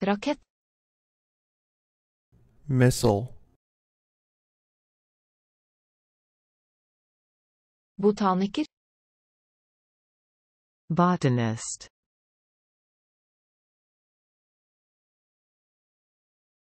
Rakett. Missile. Botaniker. Botanist.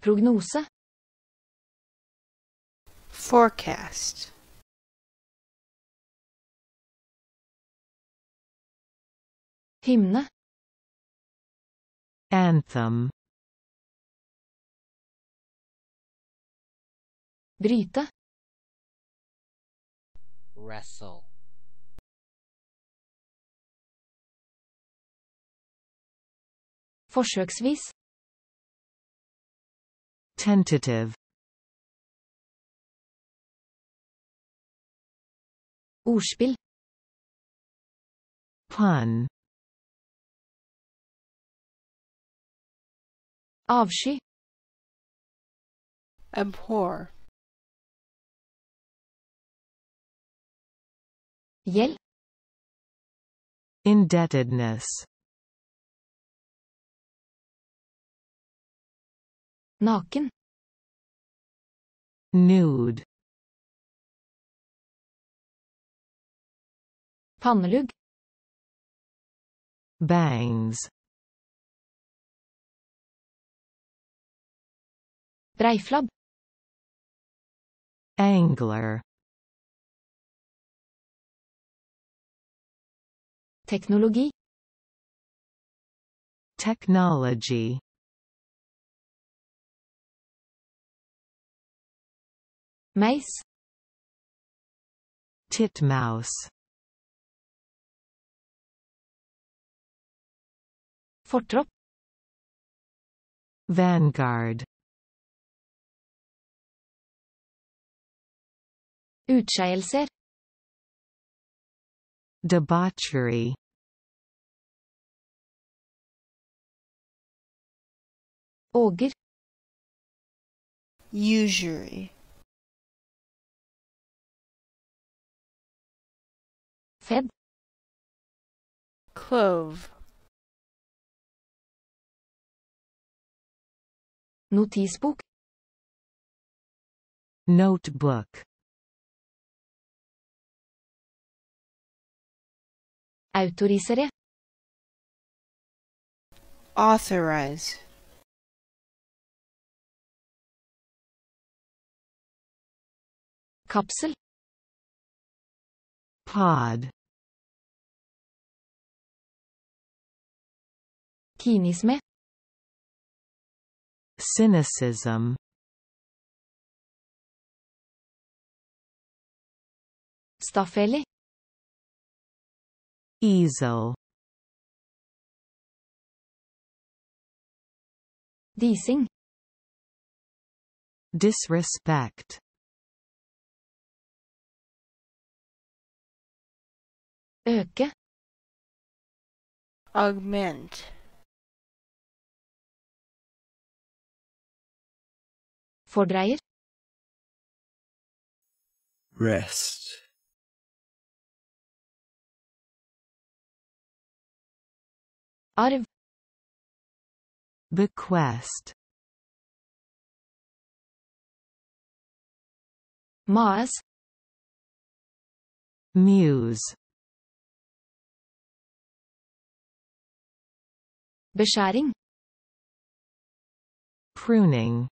Prognose. Forecast. Hymne. Anthem. Bryte. Wrestle. Forsøksvis. Tentative. Ordspill. Pun. Avsky. Abhor. Gjeld. Indebtedness. Naken. Nude. Pannelugg. Bangs. Breiflabb. Angler. Teknologi. Technology. Meis. Titmouse. Fortropp. Vanguard. Utskeielser. Debauchery. Åger. Usury. Fedd. Clove. Notisbok. Notebook. Autorisere. Authorize. Kapsel. Pod. Kynisme. Cynicism. Staffeli. Easel. Dising. Disrespect. Øke. Augment. Fordreier. Rest. Arv. Bequest. Maes. Muse. Beskjæring. Pruning.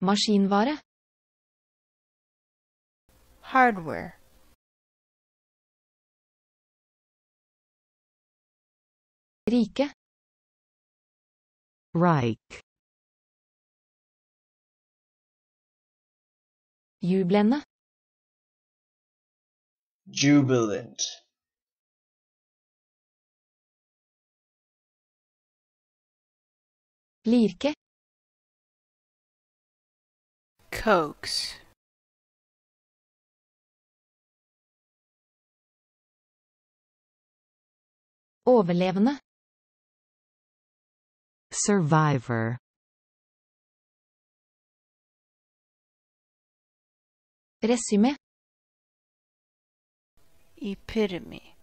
Maskinvare. Hardware. Rike. Reich. Jublende. Jubilant. Lirke. Coax. Overlevende. Survivor. Resymé. Epitome.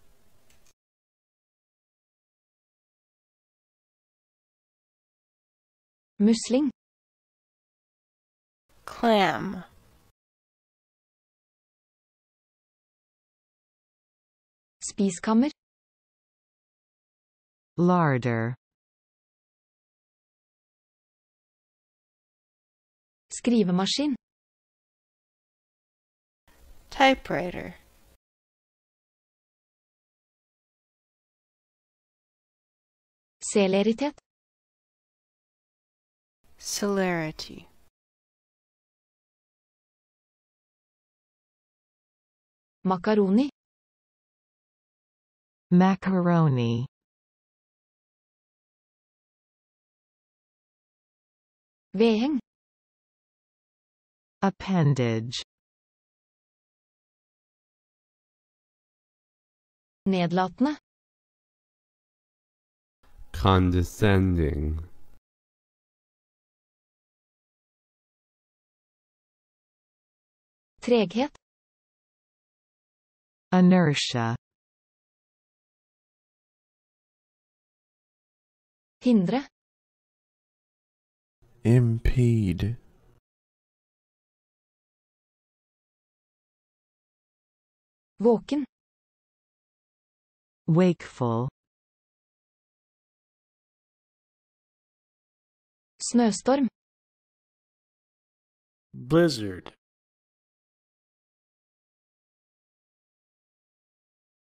Musling. Clam. Spiskammer. Larder. Skrivemaskin. Typewriter. Celeritet. Celerity. Makaroni. Macaroni. Vedheng. Appendage. Nedlatende. Condescending. Treghet. Inertia. Hindre. Impede. Våken. Wakeful. Snøstorm. Blizzard.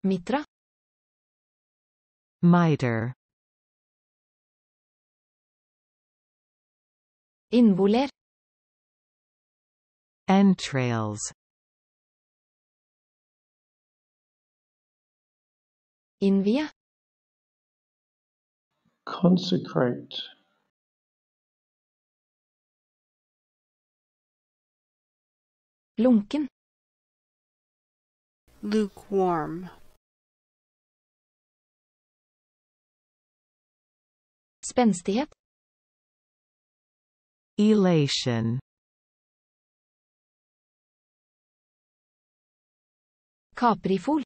Mitra. Miter. Innvoller. Entrails. Innvie. Consecrate. Lunken. Lukewarm. Spenstighet. Elation. Kaprifol.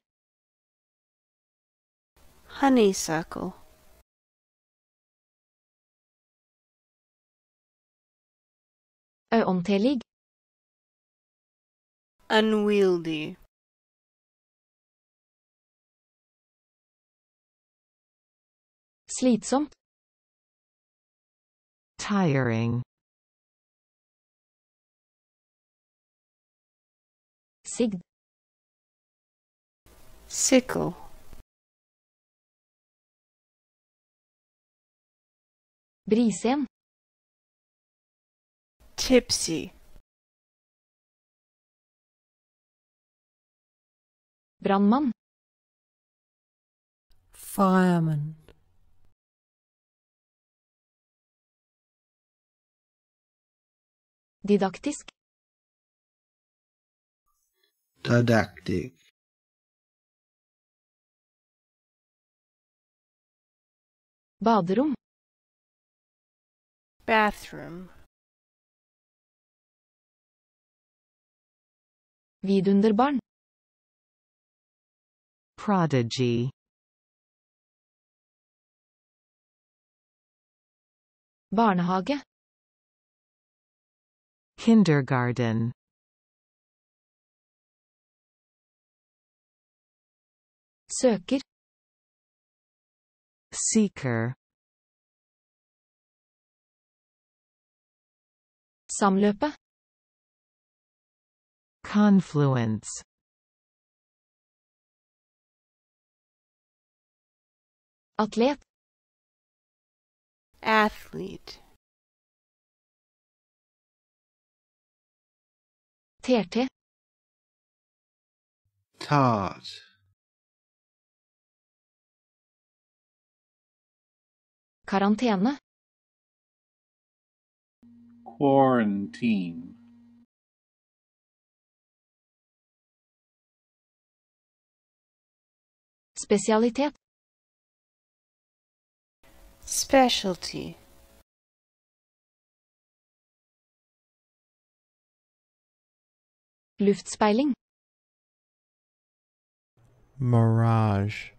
Honeysuckle. Øontelig. Unwieldy. Slitsomt. Tiring. Sigd. Sickle. Brisen. Tipsy. Brannmann. Fireman. Didaktisk. Didactic. Baderom. Bathroom. Vidunderbarn. Prodigy. Barnehage. Kindergarten. Søker. Seeker. Samløpe. Confluence. Atlet. Athlete. Terte. Tart. Karantene. Quarantine. Spesialitet. Specialty. Luftspeiling. Mirage.